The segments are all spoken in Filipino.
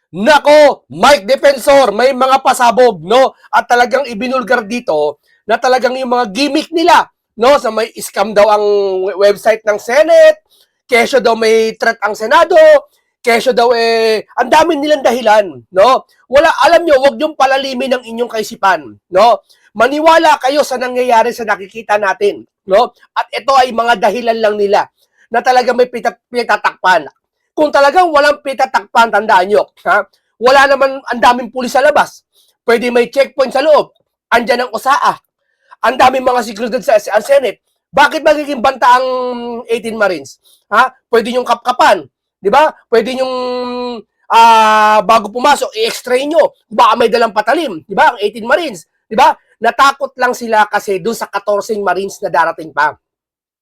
Nako, Mike Defensor, may mga pasabog, no? At talagang ibinulgar dito na talagang yung mga gimmick nila, no? Sa may scam daw ang website ng Senate, kesyo daw may threat ang Senado, kesyo daw ang dami nilang dahilan, no? Wala, alam nyo, wag niyong palalimin ang inyong kaisipan, no? Maniwala kayo sa nangyayari sa nakikita natin, no? At ito ay mga dahilan lang nila na talaga may pitatakpan. Kung talagang walang pitatakpan, tandaan nyo, ha? Wala naman ang daming pulis sa labas. Pwede may checkpoint sa loob. Andyan ang USAA. Ang daming mga security sa Senate. Bakit magiging banta ang 18 Marines? Ha? Pwede yung kapkapan. Di ba? Pwede yung bago pumasok, i-extrain nyo. Baka may dalang patalim. Di ba? Ang 18 Marines. Di ba? Natakot lang sila kasi doon sa 14 Marines na darating pa.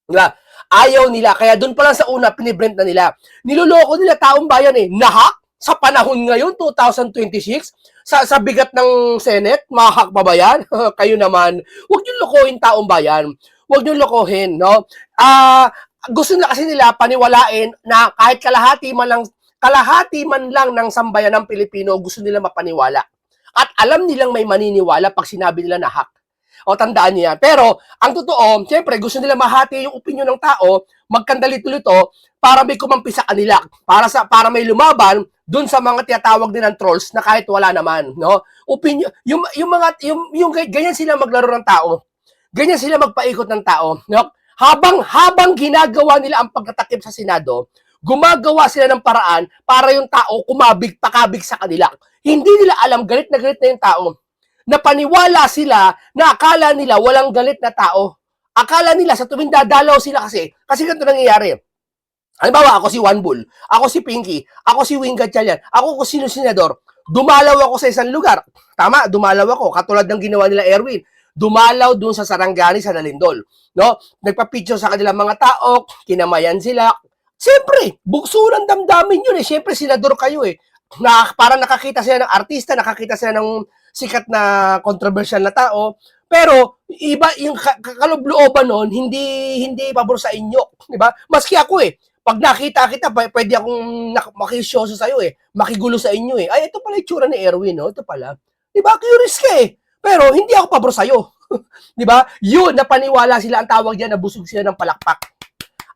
Diba? Ayaw nila. Kaya doon pa lang sa una, pinibrent na nila. Niloloko nila taong bayan eh. Nahak sa panahon ngayon, 2026, sa bigat ng Senate, mahak pa ba yan? Kayo naman. Huwag niyo lokohin taong bayan. Huwag niyo lokohin, no? Gusto na kasi nila paniwalain na kahit kalahati man lang ng sambayan ng Pilipino, gusto nila mapaniwala. At alam nilang may maniniwala pag sinabi nila na hack. O tandaan niyo yan. Pero, ang totoo, siyempre, gusto nila mahati yung opinion ng tao, magkandalito-lito, para may kumampi sa kanila. Para may lumaban dun sa mga tiyatawag din ng trolls na kahit wala naman, no? Opinion, yung ganyan sila maglaro ng tao. Ganyan sila magpaikot ng tao, no? Habang ginagawa nila ang pagtatakip sa Senado, gumagawa sila ng paraan para yung tao pakabig sa kanila. Hindi nila alam, galit na yung tao, na paniwala sila na akala nila walang galit na tao. Akala nila sa tuwing dadalaw sila kasi ganito nangyayari. Halimbawa, ako si Juan Bull, ako si Pinky, ako si Wing Gatchalian, ako kung sino senador, dumalaw ako sa isang lugar. Tama, dumalaw ako, katulad ng ginawa nila Erwin. Dumalaw dun sa Sarangani, sa Nalindol. No? Nagpa-picture sa kanilang mga tao, kinamayan sila. Siyempre, bukso ng damdamin yun eh. Siyempre, senador kayo eh. Parang nakakita sila ng artista, nakakita sila ng sikat na controversial na tao, pero iba yung kalooban noon, hindi pabor sa inyo, di ba? Maski ako eh, pag nakita kita, pwede akong makisyoso sa iyo eh, makigulo sa inyo eh. Ay, ito pala yung tsura ni Erwin, no? Ito pala. Di ba? Curious ka eh. Pero hindi ako pabor sa iyo. Di ba? Yun, napaniwala sila, ang tawag diyan, nabusog sila ng palakpak.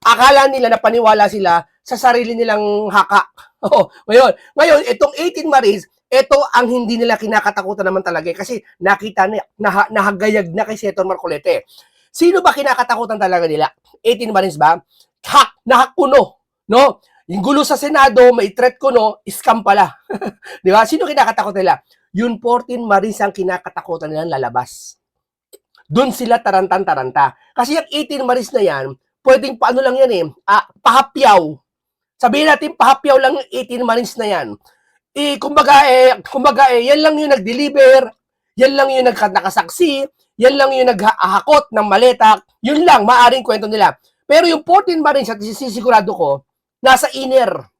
Akala nila na paniwala sila sa sarili nilang haka. Oh, ngayon, itong 18 Marines, ito ang hindi nila kinakatakutan naman talaga kasi nakita na nahagayag na kay Senator Marcoleta. Sino ba kinakatakutan talaga nila? 18 Marines ba? Nahak kuno, no? Yung gulo sa Senado, may threat kuno, scam pala. Di ba? Sino kinakatakutan nila? Yung 14 Marines ang kinakatakutan nila lalabas. Doon sila tarantan-taranta. Kasi yung 18 Marines na yan, pwedeng paano lang yan eh, pahapyaw. Sabihin natin, pahapyaw lang yung 18 Marines na yan. Kumbaga, yan lang yung nag-deliver, yan lang yung nakasaksi, yan lang yung naghahakot ng maleta, yun lang, maaring kwento nila. Pero yung 14 Marines, at sisigurado ko, nasa inner.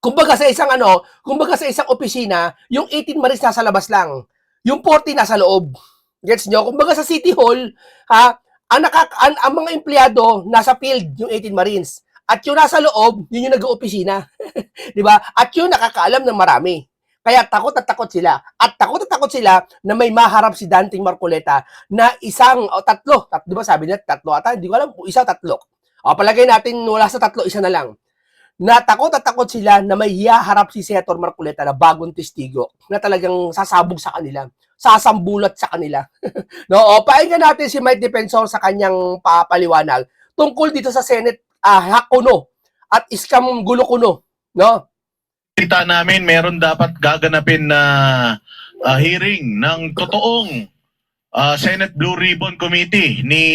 Kumbaga sa isang opisina, yung 18 Marines nasa labas lang. Yung 40 nasa loob. Gets nyo? Kumbaga sa City Hall, ang mga empleyado nasa field, yung 18 Marines. At yung nasa loob, yun yung nag-oopisina. Di ba? At yun nakakaalam ng marami. Kaya takot at takot sila. At takot sila na may maharap si Danting Marcoleta na tatlo. Di ba sabi niya, tatlo ata? Hindi ko alam, isa tatlo. O, palagay natin, wala sa tatlo, isa na lang. Na takot at takot sila na may hiyaharap si Senator Marcoleta na bagong testigo na talagang sasabog sa kanila. Sasambulat sa kanila. No? O, pakinggan natin si Mike Defensor sa kanyang papaliwanag tungkol dito sa Senate hack kuno at scam gulo kuno, no? Kita namin meron dapat gaganapin na hearing ng totoong Senate Blue Ribbon Committee ni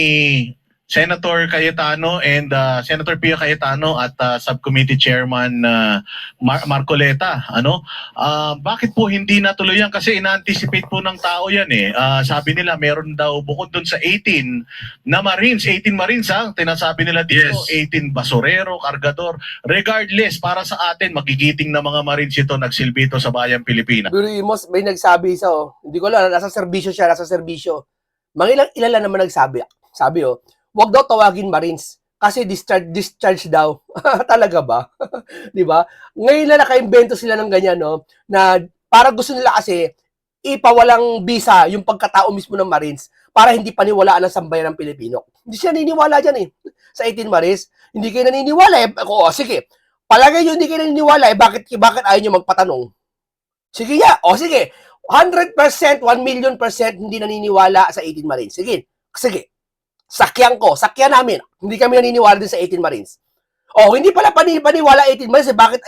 Senator Cayetano and Senator Pia Cayetano at Subcommittee Chairman Marcoleta. Bakit po hindi natuloy yan? Kasi ina-anticipate po ng tao yan eh. Sabi nila meron daw bukod dun sa 18 na Marines, 18 Marines tinasabi nila dito, yes. 18 basurero, kargador. Regardless, para sa atin, magigiting na mga Marines ito, nagsilbi ito sa bayang Pilipinas. Durimos, may nagsabi isa hindi ko alam, nasa serbisyo siya, nasa serbisyo. Ilan naman nagsabi. Sabi wag daw tawagin Marines, kasi discharge daw. Talaga ba? 'Di ba? Ngayon na nakaimbento sila ng ganyan, no? Na para gusto nila kasi ipawalang bisa yung pagkatao mismo ng Marines para hindi paniwalaan ng sambayan ng Pilipino. Hindi siya naniniwala dyan sa 18 Marines. Hindi kayo naniniwala sige. Palagay nyo hindi kayo naniniwala bakit ayaw nyo magpatanong? Sige nga, sige. 100%, 1,000,000% hindi naniniwala sa 18 Marines. Sige. Sakyan namin. Hindi kami naniniwala din sa 18 Marines. Hindi pala paniwala 18 Marines, bakit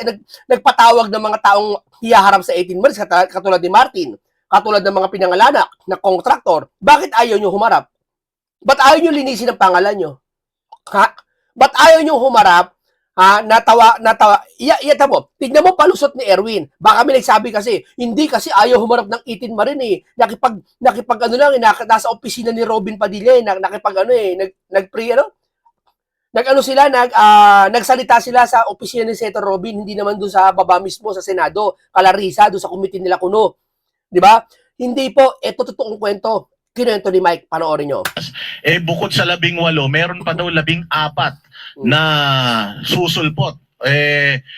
nagpatawag ng mga taong hiyaharap sa 18 Marines katulad ni Martin, katulad ng mga pinangalanak na kontraktor, bakit ayaw nyo humarap? Ba't ayaw nyo linisin ang pangalan nyo? Ba't ayaw nyo humarap? Natawa. Tignan mo palusot ni Erwin. Baka may nagsabi kasi, hindi kasi ayaw humarap ng 18 Marine nasa opisina ni Robin Padilla nagsalita sila sa opisina ni Senator Robin, hindi naman doon sa baba mismo sa Senado, Calarisa, doon sa committee nila Kuno. 'Di ba? Hindi po, ito totoong kwento. Kinento ni Mike, panoorin nyo. Bukod sa 18, meron pa daw 14 na susulpot.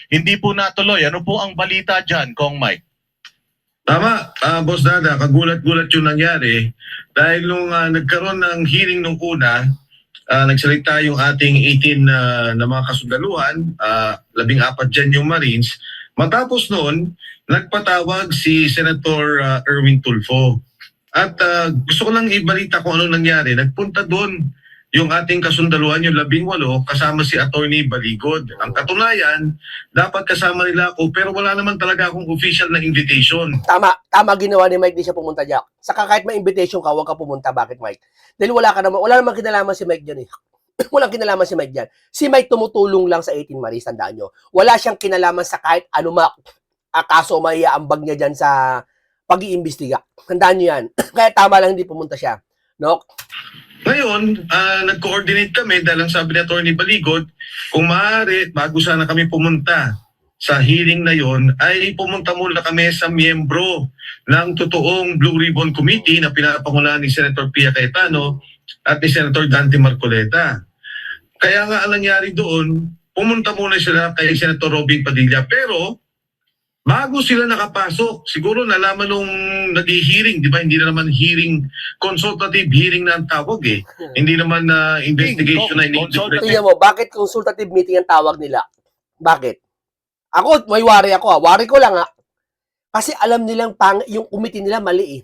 Hindi po natuloy. Ano po ang balita dyan, Kong Mike? Tama, Boss Dada, kagulat-gulat yung nangyari dahil nung nagkaroon ng hearing nung una, nagsalita yung ating 18 na mga kasundaluhan, 14 dyan yung Marines. Matapos noon, nagpatawag si Senator Erwin Tulfo. At gusto ko lang ibalita kung ano nangyari. Nagpunta doon yung ating kasundaluhan, yung 18, kasama si Attorney Baligod. Ang katunayan, dapat kasama nila ako, pero wala naman talaga akong official na invitation. Tama ginawa ni Mike, di siya pumunta dyan. Saka kahit may invitation ka, huwag ka pumunta. Bakit, Mike? Dahil wala naman kinalaman si Mike dyan Walang kinalaman si Mike dyan. Si Mike tumutulong lang sa 18 Marines, tandaan nyo. Wala siyang kinalaman sa kahit anumang kaso maiaambag niya dyan sa pag-iimbestiga. Tandaan nyo yan. Kaya tama lang hindi pumunta siya. No? Ngayon, nag-coordinate kami dahil ang sabi ni Attorney Baligod, kung maaari, bago sana kami pumunta sa hearing na yon, ay pumunta muna kami sa miyembro ng totoong Blue Ribbon Committee na pinapangunahan ni Senator Pia Cayetano at ni Senator Dante Marcoleta. Kaya nga ang nangyari doon, pumunta muna sila kay Senator Robin Padilla. Pero bago sila nakapasok, siguro nalaman nung nag-hearing, di ba? Hindi na naman hearing, consultative hearing na ang tawag Hindi naman investigation na ini-interpret. Tingnan mo, bakit consultative meeting ang tawag nila? Bakit? Ako, may wari ako Wari ko lang Kasi alam nilang yung committee nila mali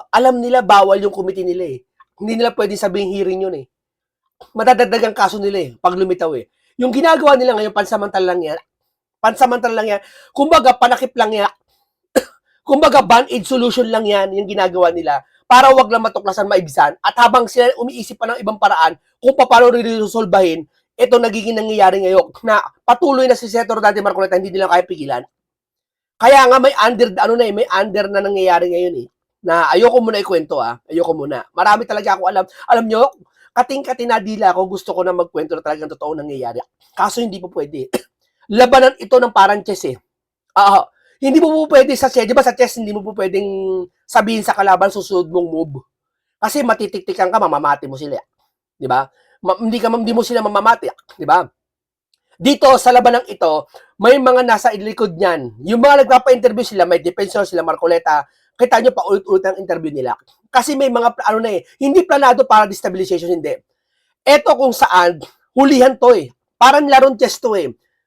alam nila bawal yung committee nila Hindi nila pwedeng sabihin hearing yun Madadagdag ang kaso nila pag lumitaw Yung ginagawa nila ngayon, pansamantala lang yan. Kumbaga, panakip lang yan. Kumbaga, band-aid solution lang yan, yung ginagawa nila, para wag lang matuklasan, maibisan. At habang sila umiisip pa ng ibang paraan, kung paano resolbahin, ito nagiging nangyayari ngayon, na patuloy na si Senator Dante Marcoleta, hindi nila kaya pigilan. Kaya nga may under na nangyayari ngayon na ayoko muna ikwento ayoko muna. Marami talaga ako alam. Alam nyo, kating-kating na dila ako, gusto ko na magkwento na talagang totoo nangyayari. Kaso hindi po pwede. Labanan ito ng parang chess Hindi mo po pwede sa chess. Di ba sa chess, hindi mo po pwedeng sabihin sa kalaban susunod mong move. Kasi matitiktikan ka, mamamati mo sila. Di ba? Hindi mo sila mamamati. Di ba? Dito, sa labanang ito, may mga nasa likod niyan. Yung mga nagpapa-interview sila, may defensor sila, Marcoleta, kita nyo pa ulit-ulit ang interview nila. Kasi may mga, hindi planado para destabilization, hindi. Ito kung saan, hulihan to Parang larong chess to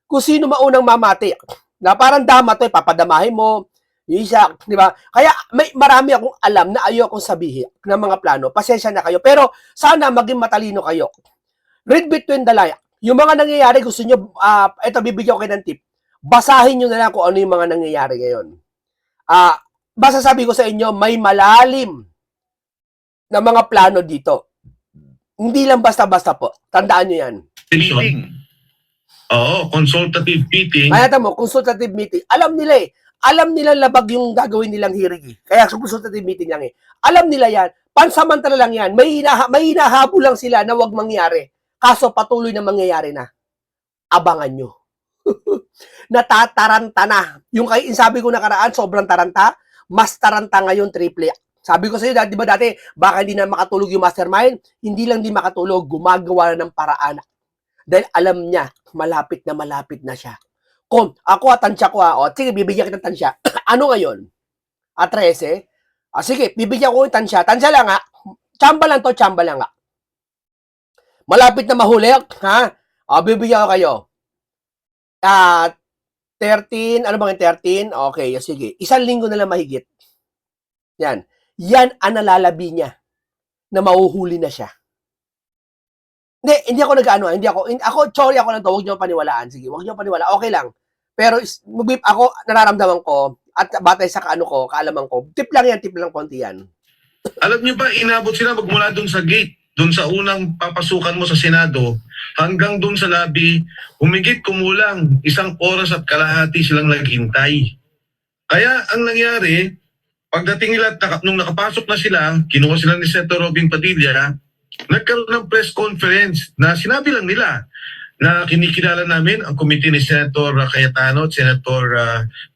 Kung sino maunang mamati. Na parang dama to papadamahin mo. Isa, di ba? Kaya marami akong alam na ayaw akong sabihin ng mga plano. Pasensya na kayo. Pero sana maging matalino kayo. Read between the lines. Yung mga nangyayari, gusto nyo, ito bibigyan ko kayo ng tip. Basahin nyo na lang kung ano yung mga nangyayari ngayon. Basta sabi ko sa inyo, may malalim na mga plano dito. Hindi lang basta-basta po. Tandaan nyo yan. Meeting. Oo, consultative meeting. Kaya mo, consultative meeting. Alam nila labag yung gagawin nilang hearing Kaya consultative meeting lang Alam nila yan. Pansamantala lang yan. May hinahabol lang sila na wag mangyari. Kaso patuloy na mangyayari na. Abangan nyo. Natataranta na. Yung sabi ko nakaraan, sobrang taranta. Mas taranta ngayon, triple. Sabi ko sa iyo, di ba dati, baka hindi na makatulog yung mastermind? Hindi lang di makatulog, gumagawa na ng paraan. Dahil alam niya, malapit na siya. Kung ako tansya ko o sige, bibigyan kita ng tansya. Ano ngayon? 13? Sige, bibigyan ko yung tansya. Tansya lang Tsamba lang to, tsamba lang Malapit na mahuli, ha? Bibigyan ko kayo. 13, ano bang 13? Okay, sige. 1 linggo na lang mahigit. Yan. Yan ang nalalabi niya na mahuhuli na siya. Hindi ako sorry ako lang to, huwag niyo paniwalaan. Sige, huwag niyo paniwalaan. Okay lang. Pero ako, nararamdaman ko, at batay sa kaalaman ko, tip lang konti yan. Alam niyo ba, inabot sila magmula doon sa gate, doon sa unang papasukan mo sa Senado, hanggang doon sa lobby, humigit kumulang 1 oras at kalahati silang naghintay. Kaya ang nangyari, pagdating nila, nung nakapasok na sila, kinuha sila ni Senator Robin Padilla, nagkaroon ng press conference na sinabi lang nila na kinikilala namin ang komite ni Senator Cayetano at Senator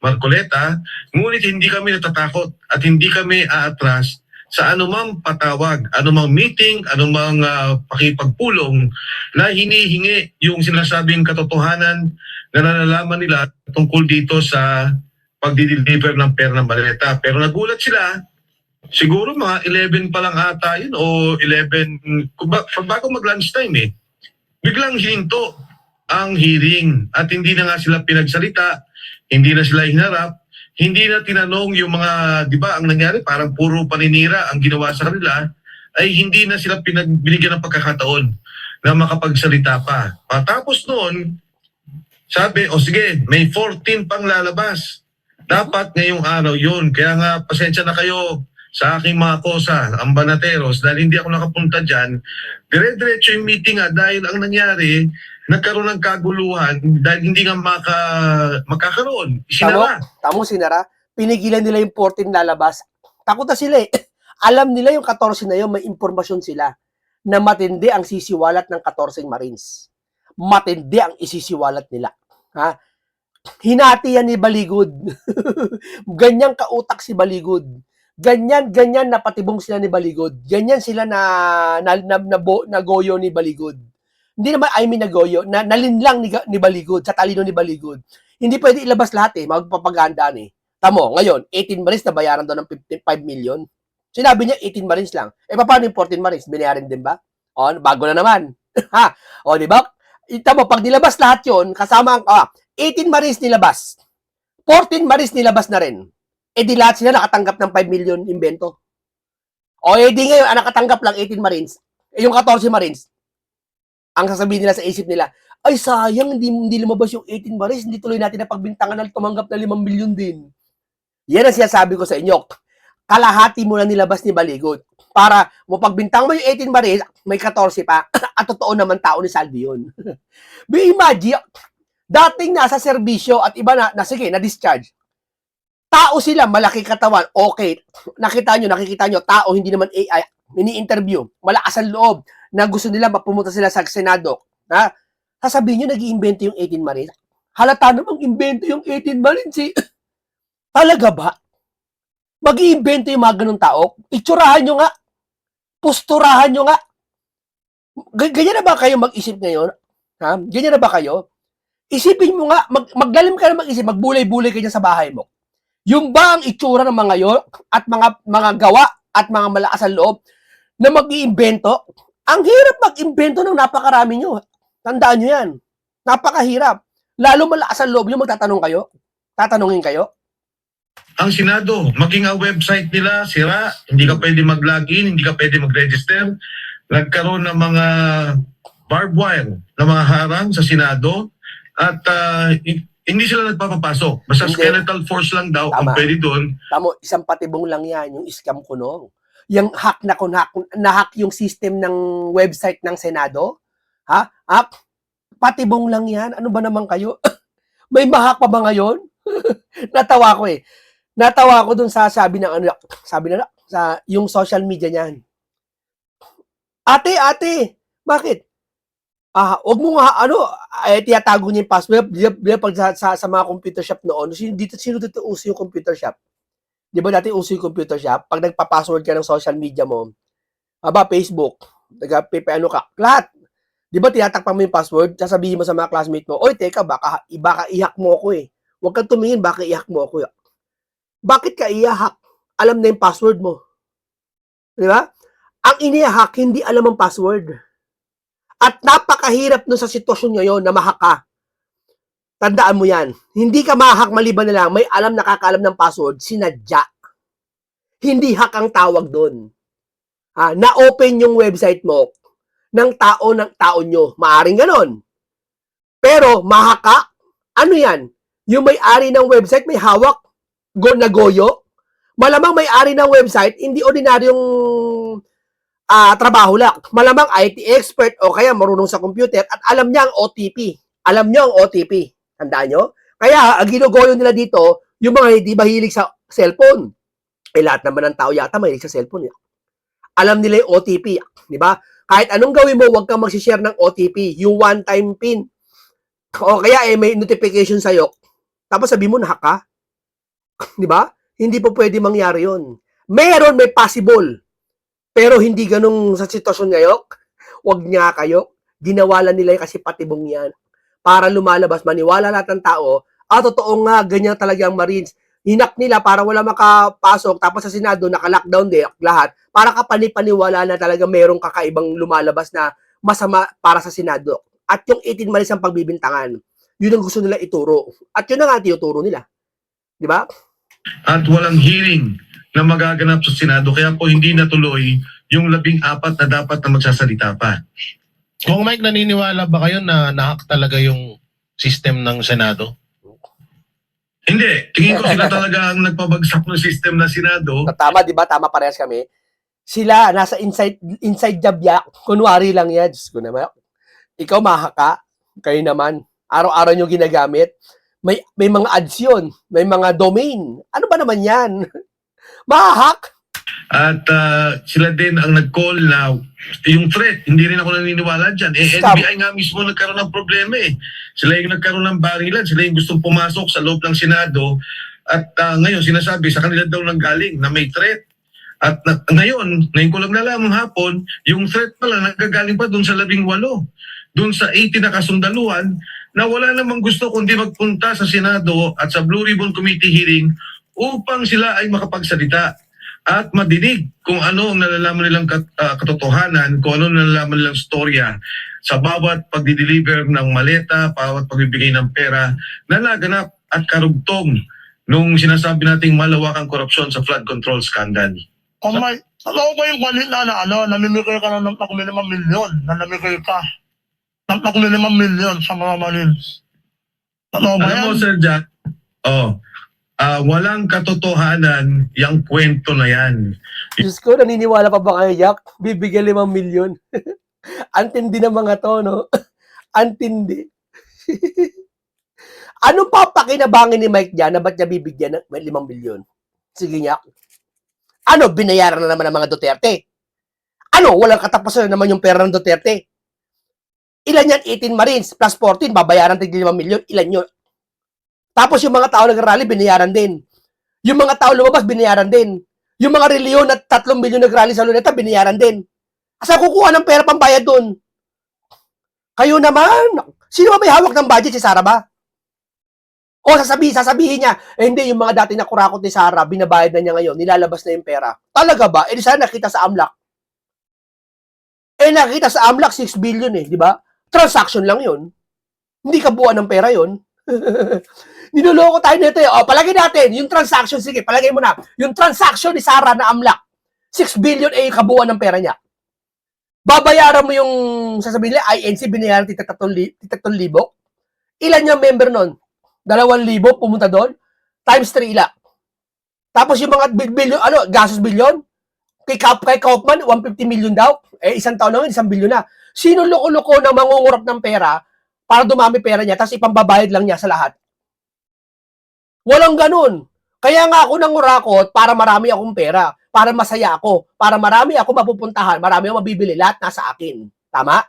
Marcoleta, ngunit hindi kami natatakot at hindi kami aatras sa anumang patawag, anumang meeting, anumang pakipagpulong na hinihingi yung sinasabing katotohanan na nalalaman nila tungkol dito sa pagdi-deliver ng pera ng maleta. Pero nagulat sila, siguro mga 11 pa lang ata yun o 11, bago mag-lunchtime biglang hininto ang hearing at hindi na nga sila pinagsalita, hindi na sila hinarap, hindi na tinanong yung mga, di ba, ang nangyari parang puro paninira ang ginawa sa kanila, ay hindi na sila binigyan ng pagkakataon na makapagsalita pa. Patapos noon, sabi, sige, may 14 pang lalabas. Dapat ngayong araw yun. Kaya nga, pasensya na kayo sa aking mga kosa, ang banateros, dahil hindi ako nakapunta dyan. Dire-diretso yung meeting dahil ang nangyari, nagkaroon ng kaguluhan dahil hindi nga makakaroon. Tamo, sinara. Pinigilan nila yung 14 lalabas. Takot na sila Alam nila yung 14 na yun, may impormasyon sila na matindi ang sisiwalat ng 14 Marines. Matindi ang isisiwalat nila. Ha? Hinati yan ni Baligod. Ganyan kautak si Baligod. Ganyan napatibong sila ni Baligod. Ganyan sila nagoyo ni Baligod. Hindi naman, nagoyo, nalinlang ni Baligod, sa talino ni Baligod. Hindi pwede ilabas lahat magpapagandaan Tamo, ngayon, 18 Marines na bayaran doon ng 55 million. Sinabi niya, 18 Marines lang. Paano yung 14 Marines? Binayaran din ba? Bago na naman. Ha? Di ba? Tamo, pag nilabas lahat yon kasama ang, 18 Marines nilabas. 14 Marines nilabas na rin. Di lahat sila nakatanggap ng 5 million invento. Di ngayon, nakatanggap lang 18 Marines. Yung 14 Marines, ang sasabihin nila sa isip nila, ay sayang, hindi lumabas yung 18 Marines, hindi tuloy natin na pagbintangan na tumanggap na 5 million din. Yan ang sinasabi ko sa inyo. Kalahati mo na nilabas ni Baligod. Para mapagbintang mo yung 18 Marines, may 14 pa. At totoo naman tao ni Salvi yun. Imagine, dating nasa serbisyo at iba sige, na-discharge. Tao sila, malaki katawan, okay. Nakikita nyo, tao, hindi naman AI, mini-interview, malakas ang loob, na gusto nila mapumunta sila sa Senado. Ha? Sasabihin nyo, nag-iimbento yung 18 Marines. Halata namang imbento yung 18 Marines Talaga ba? Mag-iimbento yung mga ganun tao? Itsurahan nyo nga. Posturahan nyo nga. Ganyan na ba kayo mag-isip ngayon? Ha? Ganyan na ba kayo? Isipin mo nga, maglalim ka na mag-isip, magbulay-bulay ka dyan sa bahay mo. Yung ba ang itsura ng mga yon at mga gawa at mga malakas ang loob na mag-iimbento? Ang hirap mag-imbento ng napakarami nyo. Tandaan nyo yan. Napakahirap. Lalo malakas ang loob nyo, tatanungin kayo. Ang Senado, maging ang website nila, sira, hindi ka pwede mag-login, hindi ka pwede mag-register. Nagkaroon ng mga barbed wire na mga harang sa Senado at hindi sila nagpapapasok. Basta skeletal force lang daw ang pwede doon. Tamo, isang patibong lang yan, yung scam kunong. Yung hack na-hack yung system ng website ng Senado. Ha? Patibong lang yan. Ano ba naman kayo? May mahak pa ba ngayon? Natawa ko Natawa ko dun sa sabi na sa yung social media niyan. Ate, bakit? Wag mo nga, tiyatago niya yung password. Pag sa mga computer shop noon, sino dito uso yung computer shop? Di ba dati uso yung computer shop? Pag nagpa-password ka ng social media mo, Facebook, lahat. Di ba tinatakpan mo yung password? Sasabihin mo sa mga classmate mo, oy, teka, baka i-hack mo ako eh. Huwag kang tumingin, baka i-hack mo ako. Bakit ka i-hack? Alam na yung password mo. Di ba? Ang ini-hack, hindi alam ang password. At napakahirap nun sa sitwasyon ngayon na ma-hack ka. Tandaan mo yan. Hindi ka ma-hack maliban na lang, may alam nakakaalam ng password, sinadya. Hindi hack ang tawag doon. Na-open yung website mo ng tao nyo. Maaring ganon. Pero, ma-hack ka? Ano yan? Yung may-ari ng website, may hawak na goyo. Malamang may-ari ng website, hindi ordinaryong trabaho lang. Malamang IT expert o kaya marunong sa computer at alam niya ang OTP. Alam niya ang OTP. Tandaan nyo? Kaya, ang ginugoyo nila dito, yung mga hindi mahilig sa cellphone. Lahat naman ng tao yata mahilig sa cellphone. Alam nila yung OTP. Di ba? Kahit anong gawin mo, huwag kang mag-share ng OTP. Yung one-time PIN. O kaya may notification sa'yo. Tapos sabi mo, na-hack ka. Di ba? Hindi po pwede mangyari yun. Meron, may possible. Pero hindi ganun sa sitwasyon ngayon. Huwag nga kayo. Ginawalan nila kasi patibong yan. Para lumalabas, maniwala lahat ng tao, totoo nga, ganyan talaga ang Marines. Hinak nila para wala makapasok, tapos sa Senado, naka-lockdown din lahat, para kapanipaniwala na talaga merong kakaibang lumalabas na masama para sa Senado. At yung 18 Marines ang pagbibintangan, yun ang gusto nila ituro. At yun ang tinuturo nila. Di ba? At walang hearing na magaganap sa Senado, kaya po hindi natuloy yung 14 na dapat na magsasalita pa. Kung Mike, naniniwala ba kayo na nahack talaga yung system ng Senado? Hindi. Tingin ko sila talaga ang nagpabagsak ng system ng Senado. Tama, di ba? Tama parehas kami. Sila, nasa inside job ya. Kunwari lang yan. Diyos ko naman. Ikaw mahaka. Kayo naman. Araw-araw nyo ginagamit. May mga ads yun. May mga domain. Ano ba naman yan? Mahahack. At sila din ang nag-call na yung threat, hindi rin ako naniniwala dyan. Stop. NBI nga mismo nagkaroon ng problema eh. Sila yung nagkaroon ng barilan, sila yung gustong pumasok sa loob ng Senado. At ngayon sinasabi sa kanila daw nanggaling na may threat. At ngayon ko lang nalaman hapon, yung threat pala nagagaling pa doon sa 18. Doon sa 80 na kasundaluhan na wala namang gusto kundi magpunta sa Senado at sa Blue Ribbon Committee hearing upang sila ay makapagsalita at madinig kung ano ang nalalaman nilang katotohanan, kung ano ang nalalaman nilang storya sa bawat pagdi-deliver ng maleta, bawat pagbibigay ng pera na naganap at karugtong nung sinasabi nating malawakang korupsyon sa flood control scandal. Oh my, alam ko yung kanina na namimigay ka na ng 5 milyon, na namimigay ka ng 5 milyon sa mga Marines. Ano ba Alam mo, yan? Sir Jack, walang katotohanan yung kwento na yan. Diyos ko, naniniwala pa ba kayo, Jack? Bibigyan 5 milyon. Antindi ng mga to, no? Antindi. Ano pa pakinabangin ni Mike dyan na ba't niya bibigyan ng 5 milyon? Sige, Jack. Ano, binayaran na naman ng mga Duterte? Ano, walang katapusan na naman yung pera ng Duterte? Ilan yan? 18 Marines plus 14, babayaran tig 5 milyon. Ilan yun? Tapos yung mga tao nag-rally, binayaran din. Yung mga tao lumabas, binayaran din. Yung mga reliyon at 3 milyon nag-rally sa Luneta, binayaran din. Asa kukuha ng pera pambayad doon? Kayo naman. Sino ba may hawak ng budget? Si Sara ba? O sasabihin niya, hindi, yung mga dati na kurakot ni Sara, binabayad na niya ngayon, nilalabas na yung pera. Talaga ba? Eh, sana nakita sa AMLAC. Nakita sa AMLAC, 6 billion di ba? Transaction lang yun. Hindi kabuuan ng pera yun. Niloloko tayo nito palagay natin, yung transaction, sige, palagay mo na, yung transaction ni Sara na AMLAC, 6 billion yung kabuuan ng pera niya. Babayaran mo yung, sasabihin nila, INC, binayaran tita 3,000. Ilan yung member nun? 2,000 pumunta doon? Times 3 ila. Tapos yung mga billion, gastos billion? Kay Kaufman, 150 million daw. Isang taon lang, 1 billion na. Sino loko-loko na mangungurap ng pera para dumami pera niya, tapos ipambabayad lang niya sa lahat? Walang ganun. Kaya nga ako nangurakot para marami akong pera, para masaya ako, para marami ako mapupuntahan, marami akong mabibili, lahat nasa akin. Tama?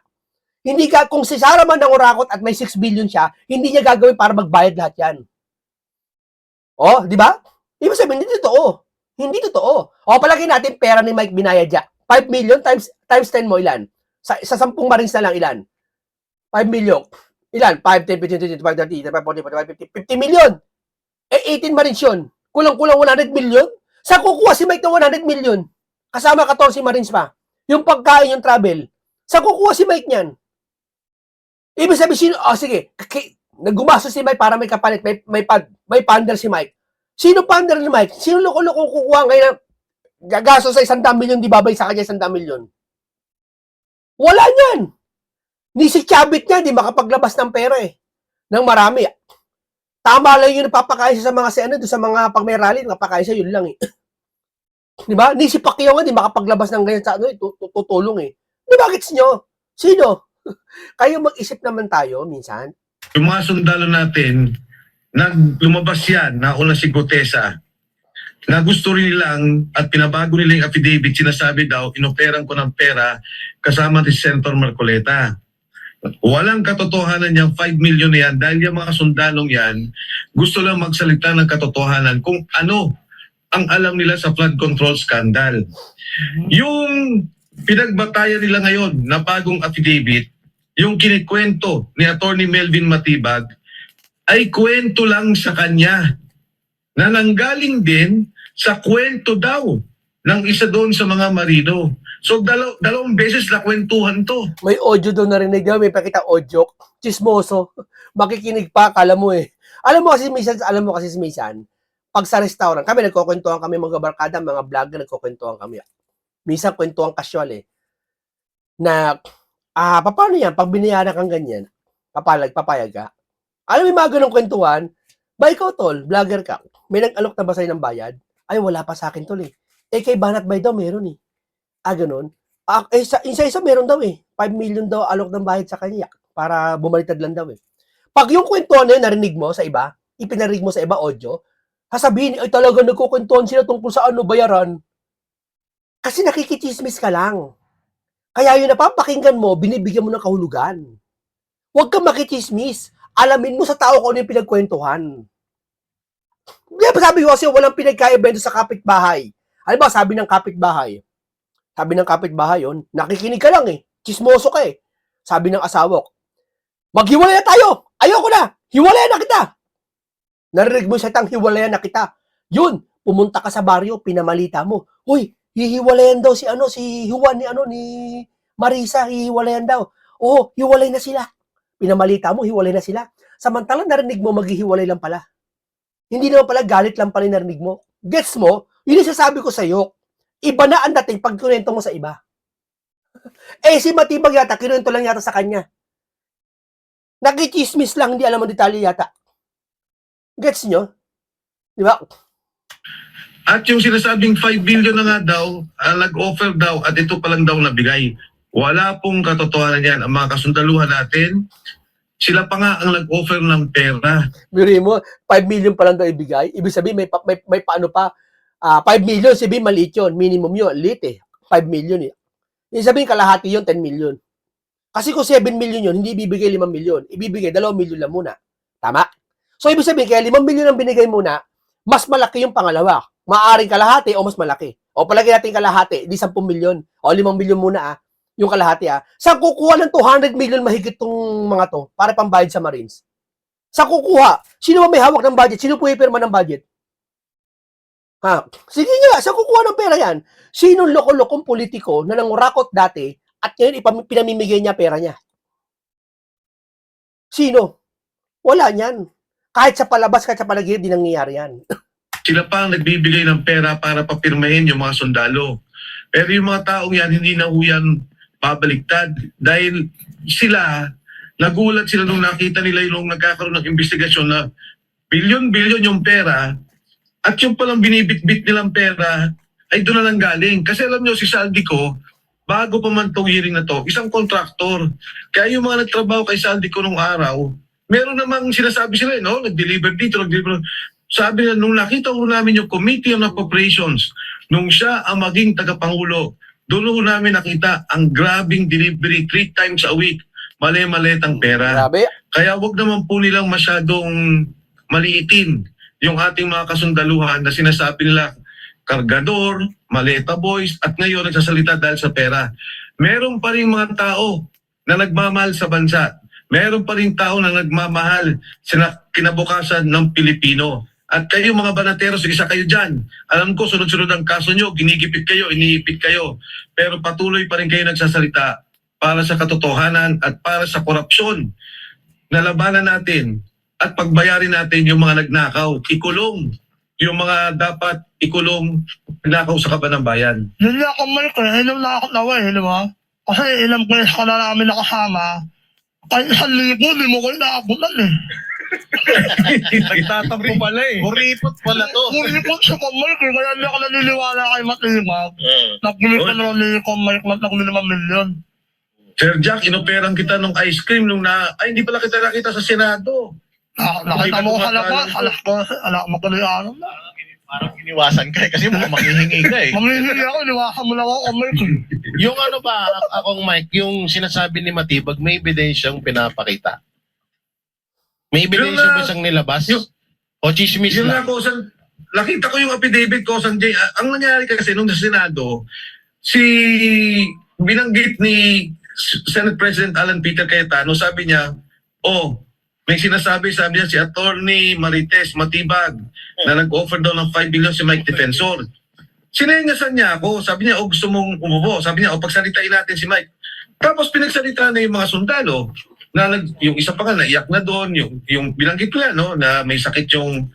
Hindi ka, kung si Sara man nangurakot at may 6 billion siya, hindi niya gagawin para magbayad lahat yan. Di ba? Ibig sabihin, hindi totoo. Hindi totoo. Palagi natin pera ni Mike binayad siya. 5 million times 10 mo ilan? Sa 10 Marines na lang ilan? 5 million. Ilan? 5, 10, 15, 20, 25, 30, 35, 40, 45, 50, 50 million. Eh, 18 Marines yun. Kulang-kulang 100 million. Saan kukuha si Mike ng 100 million? Kasama 14 Marines pa. Yung pagkain, yung travel. Saan kukuha si Mike niyan? Ibig sabihin, sino? Oh, sige. Naggumastos si Mike para may kapalit. May pander si Mike. Sino pander ni Mike? Sino loko-loko kukuha ngayon? Gagasto sa 100 million, di babay sa kanya 100 million. Wala niyan. Ni si Chabit niya, di makapaglabas ng pera eh. Nang marami. Tama lang yung napapakain siya sa mga sa mga pag may rally, napapakain siya, yun lang eh. Di ba? Ni si Pacquiao nga, di makapaglabas ng ganyan sa tutulong eh. Di ba gets nyo? Sino? Kayo mag-isip naman tayo minsan. Yung mga sundalo natin, lumabas yan, nauna si Gutesa, na gusto rin nilang at pinabago nila yung affidavit, sinasabi daw, inoperan ko ng pera kasama si Senator Marcoleta. Walang katotohanan yung 5 million na yan dahil yung mga sundalong yan gusto lang magsalita ng katotohanan kung ano ang alam nila sa flood control scandal. Yung pinagbatayan nila ngayon na bagong affidavit, yung kinikwento ni Attorney Melvin Matibag, ay kwento lang sa kanya na nanggaling din sa kwento daw ng isa doon sa mga marino. So dalawang beses na kwentuhan to. May audio doon narinig daw, may pakita audio. Chismoso. Makikinig pa, kala mo eh. Alam mo kasi minsan, pag sa restaurant, kami nagkukwentuhan kami mga barkada, mga vlogger, nagkukwentuhan kami. Minsan kwentuhan casual eh. Na, paano yan? Pag binayaran kang ganyan, papayag ka. Alam mo yung mga ganong kwentuhan, ba ikaw tol, vlogger ka, may nag-alok na ba sa'yo ng bayad? Ay, wala pa sa akin tol eh. Eh, kay Banat Bay daw meron eh. Ganun. Isa-isa meron daw eh. 5 million daw alok ng bayad sa kanya para bumalitad lang daw eh. Pag yung kwentuhan na yun, narinig mo sa iba, ipinarinig mo sa iba audio, sasabihin, ay talaga nagkukwentuhan sila tungkol sa ano bayaran. Kasi nakikichismis ka lang. Kaya yun napapakinggan mo, binibigyan mo ng kahulugan. Huwag kang makichismis. Alamin mo sa tao kung ano yung pinagkwentuhan. Sabi ko kasi walang pinagkaibento sa kapitbahay. Alam ba, sabi ng kapitbahay yun, nakikinig ka lang eh. Chismoso ka eh. Sabi ng asawa ko, maghiwalay na tayo! Ayoko na! Hiwalay na kita! Narinig mo siya tang hiwalay na kita. Yun, pumunta ka sa baryo, pinamalita mo. Uy, hihiwalayan daw si Juan ni Marisa, hihiwalayan daw. Oo, hiwalay na sila. Pinamalita mo, hiwalay na sila. Samantalang narinig mo, maghihiwalay lang pala. Hindi naman pala, galit lang pala narinig mo. Gets mo? Yun yung sasabi ko sa'yo. Iba na ang dating pag kinento mo sa iba. Si Matibag yata, kinento lang yata sa kanya. Nakichismis lang, hindi alam ang detalye yata. Gets nyo? Di ba? At yung sinasabing 5 billion na nga daw, nag-offer daw at ito pa lang daw nabigay. Wala pong katotohanan yan. Ang mga kasundaluhan natin, sila pa nga ang nag-offer ng pera. Biri mo, 5 million pa lang daw ibigay. Ibig sabihin, may paano pa. 5 million, sabihin maliit yun. Minimum yun. Liit eh. 5 million eh. Ibig sabihin, kalahati yun, 10 million. Kasi kung 7 million yun, hindi ibibigay 5 million. Ibibigay 2 million lang muna. Tama? So, ibig sabihin, kaya 5 million ang binigay muna, mas malaki yung pangalawa. Maaring kalahati o mas malaki. O palagay natin kalahati, di 10 million. O 5 million muna yung kalahati Saan kukuha ng 200 million mahigit tong mga to para pambayad sa Marines? Saan kukuha? Sino ba may hawak ng budget? Sino pumipirma ng budget? Sige nga, saan kukuha ng pera yan? Sinong loko-lokong politiko na nangurakot dati at ngayon pinamimigay niya pera niya? Sino? Wala niyan. Kahit sa palabas, kahit sa panaginip, di nangyayari yan. Sila pa ang nagbibigay ng pera para papirmahin yung mga sundalo. Pero yung mga taong yan, hindi na yan babaliktad. Dahil sila, nagulat sila nung nakita nila yung nagkakaroon ng investigasyon na bilyon-bilyon yung pera at yung palang binibitbit nilang pera ay doon na lang galing. Kasi alam nyo, si Saldico, bago pa man tong hearing na to, isang kontraktor. Kaya yung mga nagtrabaho kay Saldico nung araw, meron namang sinasabi sila, no? Nag-deliver dito, nag-deliver. Sabi na, nung nakita ko namin yung Committee on Appropriations, nung siya ang maging tagapangulo, doon ko namin nakita ang grabing delivery 3 times a week. Mali-maletang pera. Grabe. Kaya wag naman po nilang masyadong maliitin yung ating mga kasundaluhan na sinasabi nila kargador, maleta boys, at ngayon nagsasalita dahil sa pera. Meron pa rin mga tao na nagmamahal sa bansa. meron pa rin tao na nagmamahal sa kinabukasan ng Pilipino. At kayo mga banateros, isa kayo dyan. Alam ko, sunod-sunod ang kaso nyo, ginigipit kayo, iniipit kayo. Pero patuloy pa rin kayo nagsasalita para sa katotohanan at para sa korupsyon. Nalabanan natin at pagbayarin natin yung mga nagnakaw, ikulong yung mga dapat ikulong nagnakaw sa kaban ng bayan. Yun nga ako, Mike, inom na ako nawa di ba? Kasi ilang beses ka na namin nakasama. Kahit 1,000, di mo kayo naabutan Nagtatampo pala eh. Kuripot pala to. Kuripot sa Mike, kaya hindi ako naniniwala kay Matibag. Nagbilit ka naman ni Mike na ng 5 milyon. Sir Jack, inoperang kita nung ice cream nung hindi pala kita nakita sa Senado. Nakita mo sa labas, alam mo kalianan na. Parang iniwasan ka eh, kasi mukhang manghihingi ka eh. Mamihili ako, niwasan mo lang ako, Mike. Yung ano ba, akong Mike, yung sinasabi ni Matibag, may ebidensyang pinapakita. May ebidensya ba siyang nilabas? O chismis Yun lang? nga, Kosan, nakita ko yung affidavit, Kosan J. Ang nangyari kasi nung sa Senado, binanggit ni Senate President Alan Peter Cayetano, sabi niya, may sinasabi, sabi niya si Attorney Marites Matibag na nag-offer daw ng 5 billion si Mike Defensor. Sinenyasan niya ako, sabi niya, gusto mong umubo. Sabi niya, pagsalitain natin si Mike. Tapos pinagsalita na yung mga sundalo, na yung isa pa nga, naiyak na doon, yung binanggit ko yan, no, na may sakit yung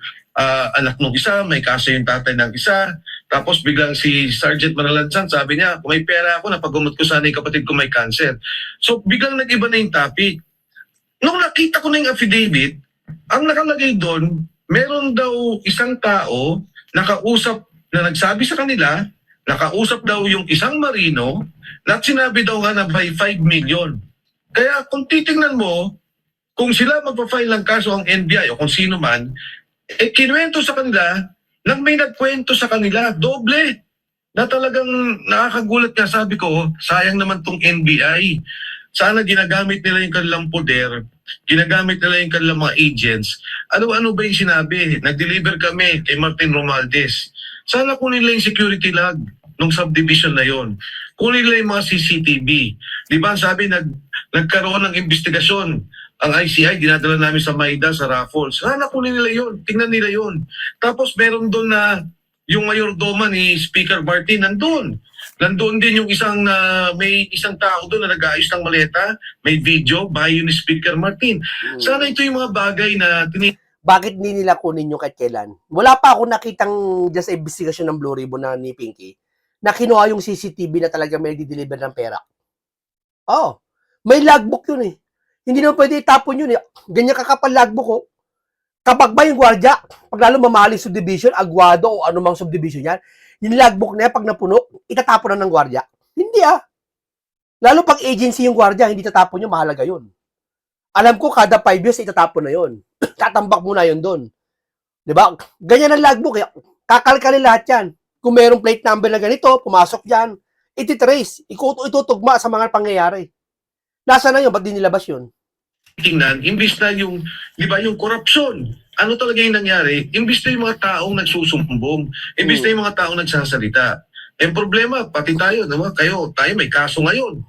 anak ng isa, may kaso yung tatay ng isa. Tapos biglang si Sergeant Manalansan, sabi niya, kung may pera ako, napagumot ko sana yung kapatid ko may cancer. So biglang nag-iba na yung topic. Nung nakita ko na yung affidavit, ang nakalagay doon, meron daw isang tao nakausap na nagsabi sa kanila, nakausap daw yung isang marino na sinabi daw nga na by 5 million. Kaya kung titingnan mo, kung sila magpa-file ng kaso ang NBI o kung sino man, kinuwento sa kanila nang may nagkwento sa kanila, doble. Na talagang nakakagulat nga, sabi ko, sayang naman tong NBI. Sana ginagamit nila yung kanilang poder, ginagamit nila yung kanilang mga agents. Ano-ano ba yung sinabi? Nag-deliver kami kay Martin Romualdez. Sana kunin nila yung security log nung subdivision na yon. Kunin nila yung mga CCTV. Di ba sabi, nagkaroon ng investigasyon. Ang ICI, dinadala namin sa Maida, sa Raffles. Sana kunin nila yon. Tingnan nila yon. Tapos meron doon na yung mayordoma ni Speaker Martin, nandun. Nandoon din yung may isang tao doon na nag-aayos ng maleta, may video, bayo ni Speaker Martin. Sana ito yung mga bagay na Bakit hindi nila kunin yung kahit kailan? Wala pa ako nakitang just investigasyon ng Blue Ribbon na ni Pinky na kinuha yung CCTV na talaga may di-deliver ng pera. May logbook yun eh. Hindi naman pwede itapon yun eh. Ganyan kakapal logbook oh. Kapag ba yung gwardiya, pag lalo mamahaling subdivision, agwado o anumang subdivision yan, yung logbook na yan, pag napuno, itatapon na ng gwardiya. Hindi Lalo pag agency yung gwardiya, hindi tatapon yun, mahalaga yun. Alam ko, kada 5 years, itatapon na yun. Tatambak muna yun doon. Diba? Ganyan ang logbook. Kakalkalin lahat yan. Kung mayroong plate number na ganito, pumasok yan, ititrace, itutugma sa mga pangyayari. Nasa na yun? Ba't di nilabas yun? tingnan, imbis na yung, di ba, yung korupsyon. Ano talaga yung nangyari? Imbis na yung mga taong nagsusumbong, imbis na yung mga taong nagsasalita. Eh problema, pati tayo, naman, tayo may kaso ngayon.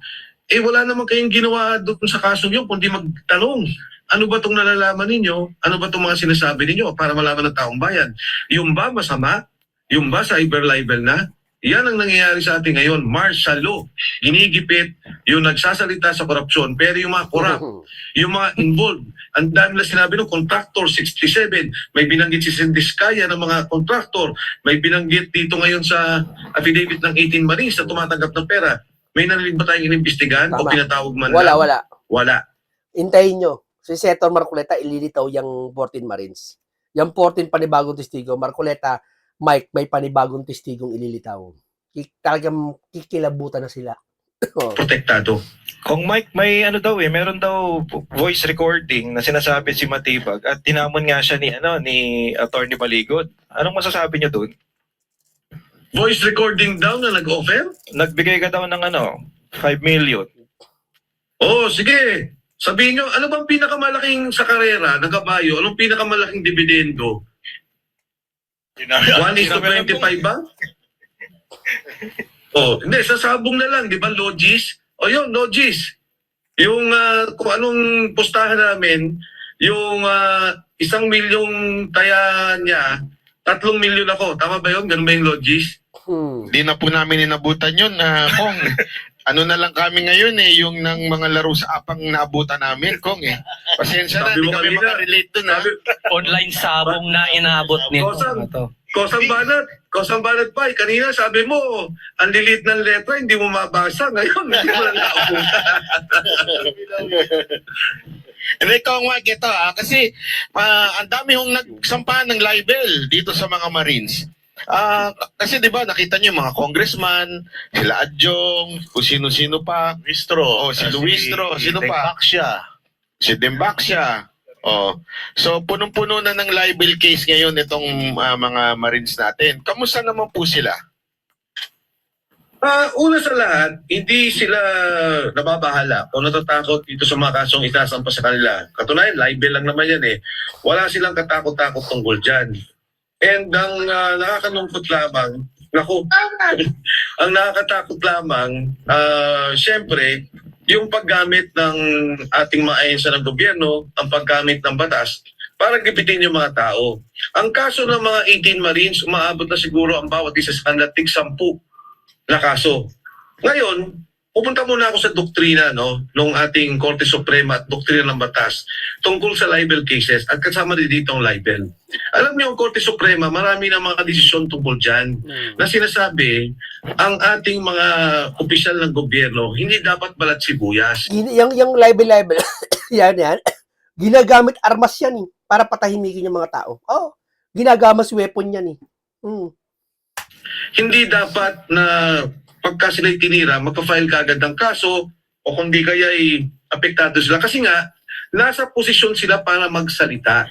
Wala naman kayong ginawa doon sa kaso nyo, kundi magtanong. Ano ba itong nalalaman ninyo? Ano ba itong mga sinasabi ninyo para malaman ng taong bayan? Yung ba masama? Yung ba cyber libel na? Yan ang nangyayari sa atin ngayon. Martial law. Ginigipit yung nagsasalita sa korupsyon. Pero yung mga corrupt, yung mga involved, ang dami na sinabi no, contractor 67, may binanggit si Sendiskaya ng mga contractor, may binanggit dito ngayon sa affidavit ng 18 Marines na tumatanggap ng pera. May narinig ba tayong inimbestigahan o pinatawag man lang? Wala. Hintayin nyo. Si Senator Marcoleta, ililitaw yung 14 Marines. Yung 14 panibagong testigo, Marcoleta, Mike, may panibagong testigong ililitaw. Talagang kikilabutan na sila. Protektado. Kung Mike, meron daw voice recording na sinasabi si Matibag at tinamon nga siya ni Attorney Baligod. Anong masasabi niyo doon? Voice recording daw na nag-offer? Nagbigay ka daw ng 5 million. Oo, sige. Sabihin nyo, ano bang pinakamalaking sa karera ng kabayo? Anong pinakamalaking dividendo? 1:25 ba? Hindi, sasabong na lang, di ba, Logis? Yun, Logis. Yung kung anong pustahan namin, yung 1 milyong taya niya, 3 milyon ako. Tama ba yun? Ganun ba yung logis? Hindi na po namin inabutan yun na Kong. Ano na lang kami ngayon yung ng mga laro sa apang naabutan namin, Kong Pasensya na, Sabi hindi mo kami kanina, makarelate dun ha. Online sabong na inaabot niya. Kosang, Ito. Kosang Banat pa. Kanina sabi mo, ang lilit ng letra, hindi mo mabasa. Ngayon, hindi mo na naabutan. Hindi, Kong Mike, ito kasi ang dami hong nagsampa ng libel dito sa mga Marines. Kasi 'di ba nakita niyo yung mga congressman, sila Adjong, kung sino-sino pa. Luistro. Si Luistro, sino pa? Dengbaksya. Si Dembaksya. So punong-puno na ng libel case ngayon itong mga Marines natin. Kamusta naman po sila? Una sa lahat, hindi sila nababahala o natatakot dito sa mga kasong itasampa sa kanila. Katunayan, libel lang naman yan eh. Wala silang katakot-takot tungkol dyan. And ang nakakalungkot lamang, ang nakakatakot lamang, syempre, yung paggamit ng ating mga ahensya ng gobyerno, ang paggamit ng batas, para gipitin yung mga tao. Ang kaso ng mga 18 Marines, umaabot na siguro ang bawat isa sa kanila 10 na kaso. Ngayon, pupunta muna ako sa doktrina nung ating Korte Suprema at doktrina ng batas tungkol sa libel cases at kasama din dito ang libel. Alam niyo, ang Korte Suprema, marami na mga desisyon tungkol dyan na sinasabi ang ating mga opisyal ng gobyerno hindi dapat balat sibuyas. Yung libel, yan. Ginagamit armas yan para patahimikin yung mga tao. Ginagamit weapon yan Hindi dapat na pagka sila'y tinira, magpa-file ka agad ng kaso o kundi kaya ay apektado sila. Kasi nga, nasa posisyon sila para magsalita.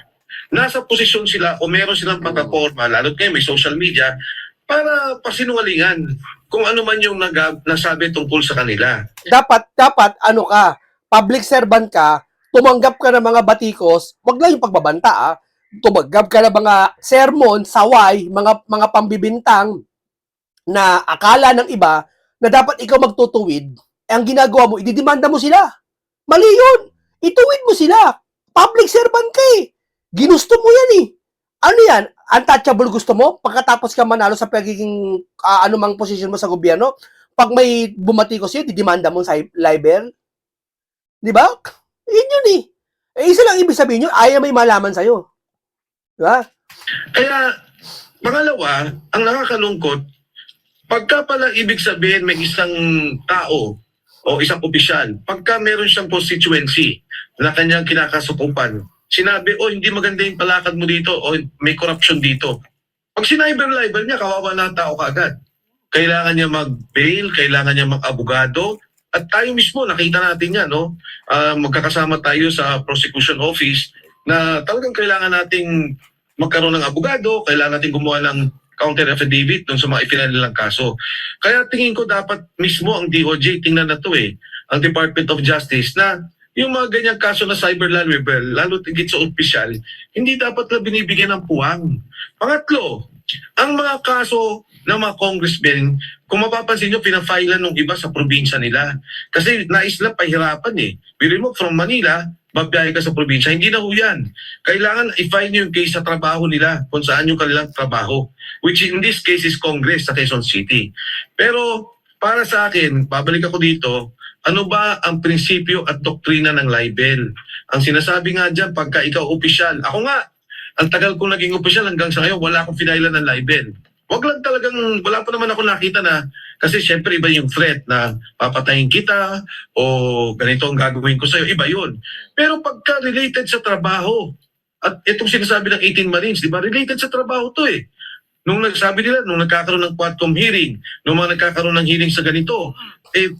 Nasa posisyon sila o meron silang plataforma, lalo't ngayon may social media, para pasinungalingan kung ano man yung nasabi tungkol sa kanila. Dapat, public servant ka, tumanggap ka ng mga batikos, wag lang yung pagbabanta tumanggap ka ng mga sermon, saway, mga pambibintang, na akala ng iba na dapat ikaw magtutuwid, ang ginagawa mo, ididemanda mo sila. Mali yun. Ituwid mo sila. Public servant ka Ginusto mo yan Ano yan? Untouchable gusto mo? Pagkatapos ka manalo sa pagiging anumang posisyon mo sa gobyerno, pag may bumati ko sa'yo, didemanda mo sa libel? Di ba? Yun isa lang ibig sabihin nyo, ayaw may malaman sa'yo. Di ba? Kaya, pangalawa, ang nakakalungkot, pagka pala ibig sabihin may isang tao o isang opisyal, pagka meron siyang constituency na kanyang kinakasukupan, sinabi, hindi maganda yung palakad mo dito o may corruption dito. Pag siniber-libel niya, kawawa na ang tao kaagad. Kailangan niya mag-bail, kailangan niya mag-abogado, at tayo mismo, nakita natin yan, magkakasama tayo sa prosecution office na talagang kailangan nating magkaroon ng abogado, kailangan nating gumawa ng counter affidavit dun sa mga ipinal nilang kaso. Kaya tingin ko dapat mismo ang DOJ, tingnan na to ang Department of Justice, na yung mga ganyang kaso na cyber libel, lalo tigit sa opisyal, hindi dapat na binibigyan ng puwang. Pangatlo, ang mga kaso ng mga congressmen, kung mapapansin nyo, pinafailan ng iba sa probinsya nila. Kasi nais lang pahirapan Bili mo from Manila, babiyahe ka sa probinsya. Hindi na ho yan. Kailangan i-file nyo yung case sa trabaho nila kung saan yung kanilang trabaho. Which in this case is Congress sa Quezon City. Pero para sa akin, babalik ako dito, ano ba ang prinsipyo at doktrina ng libel? Ang sinasabi nga dyan, pagka ikaw opisyal, ako nga, ang tagal kong naging opisyal hanggang sa ngayon, wala akong pinailan ng libel. Wag lang talagang, wala pa naman ako nakita na, kasi syempre iba yung threat na papatayin kita o ganito ang gagawin ko sa'yo, iba yun. Pero pagka related sa trabaho, at itong sinasabi ng 18 Marines, di ba, related sa trabaho to Nung nagsabi nila, nung nagkakaroon ng Quadcom hearing, nung mga nagkakaroon ng hearing sa ganito,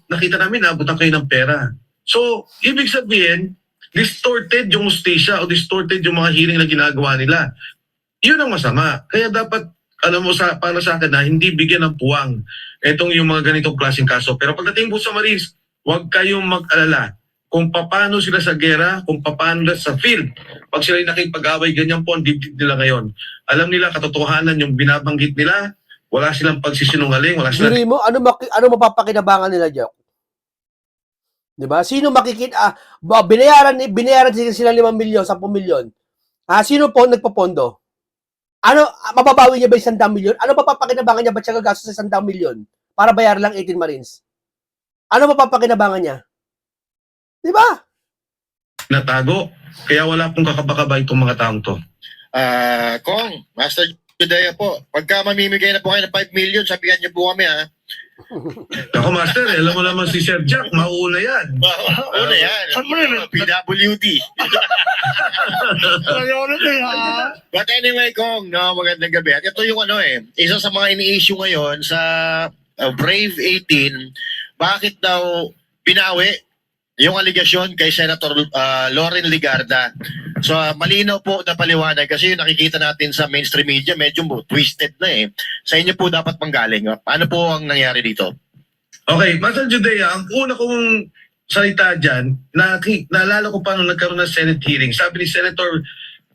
nakita namin, naabutan kayo ng pera. So, ibig sabihin, distorted yung hustisya o distorted yung mga hearing na ginagawa nila. Yun ang masama. Kaya dapat, alam mo, para sa akin na hindi bigyan ng puwang itong yung mga ganitong klaseng kaso. Pero pagdating po sa Marines, huwag kayong mag-alala kung paano sila sa gera, kung paano sila sa field. Pag sila nakipag-away, ganyan po ang dibdib nila ngayon. Alam nila katotohanan yung binabanggit nila, wala silang pagsisinungaling, wala silang... Diri mo, ano mapapakinabangan nila, Joke? 'Di ba? Sino binayaran sila 5 milyon, 10 milyon. Sino po nagpopondo? Ano, mababawi niya ba yung 100 milyon? Ano mapapakinabangan niya ba siya gagastos sa 100 milyon para bayaran lang 18 Marines? Ano mapapakinabangan niya? 'Di ba? Natago. Kaya wala pong kakabakaba itong mga taong to. Kong, Master Judea po, pagka mamimigay na po kayo ng 5 million, sabihan niyo po kami ha. Ako, Master, alam mo naman si Sir Jack, mauuna yan. Una yan. Saan mo yun? PWD. Priority ha? But anyway, Kong, no, magandang gabi. At ito yung isa sa mga ini-issue ngayon sa Brave 18, bakit daw pinawi yung aligasyon kay Senator Loren Legarda. So malinaw po na paliwanag kasi yung nakikita natin sa mainstream media medyo twisted na eh. Sa inyo po dapat manggaling. Paano po ang nangyari dito? Okay, Master Judea, ang una kong salita dyan, naalala ko paano nagkaroon ng Senate hearing. Sabi ni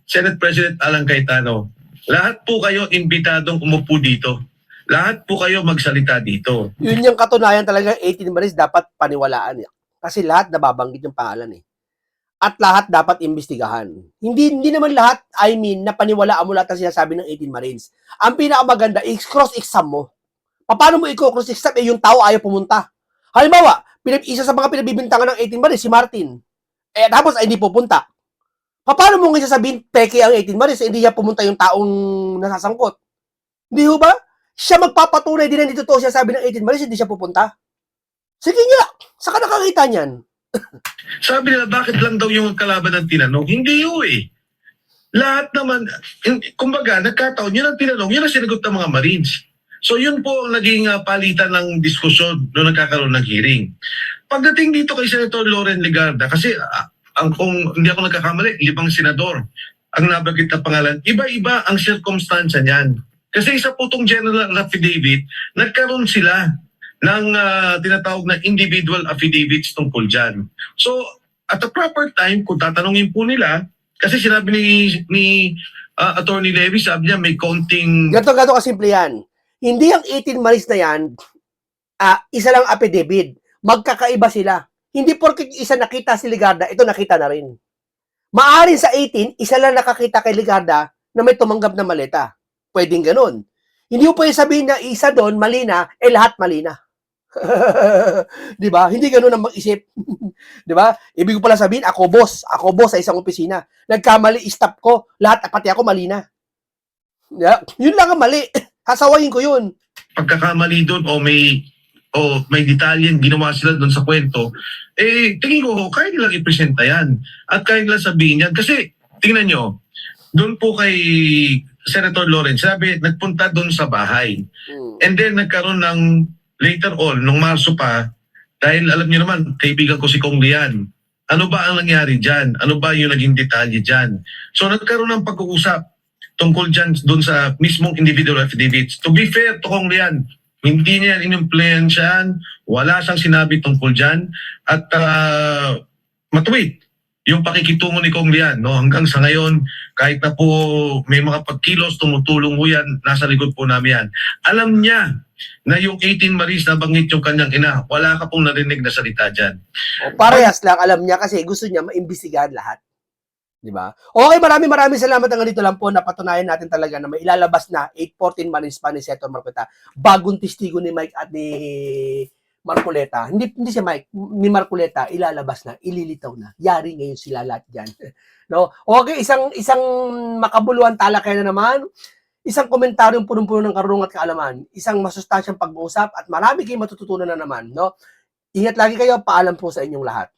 Senate President Alan Cayetano, lahat po kayo imbitadong umupo dito. Lahat po kayo magsalita dito. Yun yung katunayan talaga, 18 Marines dapat paniwalaan. Kasi lahat nababanggit yung pangalan eh. At lahat dapat imbestigahan. Hindi naman lahat, na paniwalaan mo lahat ang sinasabi ng 18 Marines. Ang pinakamaganda, cross-exam mo. Paano mo i-cross-exam yung tao ayaw pumunta? Halimbawa, isa sa mga pinabibintangan ng 18 Marines, si Martin. Tapos ay hindi pupunta. Paano mo nga sasabihin, peke ang 18 Marines, hindi niya pumunta yung taong nasasangkot? Hindi ho ba? Siya magpapatunay din na dito to siya sabi ng 18 Marines, hindi siya pupunta. Sige nga, saka nakakita niyan. Sabi nila, bakit lang daw yung kalaban ng tinanong? Hindi yun eh. Lahat naman, kumbaga, nagkataon, yun ang tinanong, yun ang sinagot ng mga Marines. So yun po ang naging palitan ng diskusyon noong nagkakaroon ng hearing. Pagdating dito kay Senator Loren Legarda, kasi kung hindi ako nagkakamali, 5 senador ang nabanggit na pangalan, iba-iba ang circumstansya niyan. Kasi isa po itong general affidavit, nagkaroon sila ng tinatawag na individual affidavits tungkol dyan. So, at the proper time, kung tatanungin po nila, kasi sinabi ni Attorney Levy, sabi niya may counting... Gato kasimple yan. Hindi ang 18 Marines na yan, isa lang affidavit. Magkakaiba sila. Hindi porket isa nakita si Legarda, ito nakita na rin. Maaring sa 18, isa lang nakakita kay Legarda na may tumanggap na maleta. Pwedeng ganun. Hindi mo pwede sabihin na isa doon, mali na, lahat mali na. Di ba? Hindi ganun ang mag-isip. Di ba? Ibig ko pala sabihin, ako boss sa isang opisina. Nagkamali, stop ko, lahat, pati ako mali na. Yeah. Yun lang ang mali. Hasawayin ko yun. Pagkakamali doon o may detalyen ginawa sila doon sa kwento, tingin ko, kaya nilang ipresenta yan. At kaya nilang sabihin yan. Kasi, tingnan nyo, doon po kay Senator Lawrence, sabi, nagpunta doon sa bahay. And then, nagkaroon ng, later on, nung Marso pa, dahil alam niyo naman, kaibigan ko si Kong Lian, ano ba ang nangyari dyan? Ano ba yung naging detalye dyan? So, nagkaroon ng pag-uusap tungkol dyan doon sa mismong individual affidavits. To be fair to Kong Lian, hindi niya in-influensyan, wala siyang sinabi tungkol dyan, at matuwid yung pakikitungo ni Kong Lian. No? Hanggang sa ngayon, kahit na po may mga pagkilos, tumutulong po yan, nasa likod po namin yan. Alam niya na yung 18 Marines na banggit yung kanyang ina, wala ka pong narinig na salita dyan. Parehas lang, alam niya kasi gusto niya maimbestigahan lahat. Di ba? Okay, maraming salamat ang ganito lang po. Napatunayan natin talaga na may ilalabas na 814 Marines pa ni Senator Marcoleta. Bagong testigo ni Mike at ni Marcoleta. Hindi si Mike, ni Marcoleta, ilalabas na, ililitaw na. Yari ngayon sila lahat dyan. No? Okay, isang makabuluhan talakay na naman. Isang komentaryong punong-puno ng karunong at kaalaman. Isang masustansyang pag-uusap at marami kayong matututunan na naman. No? Ingat lagi kayo. Paalam po sa inyong lahat.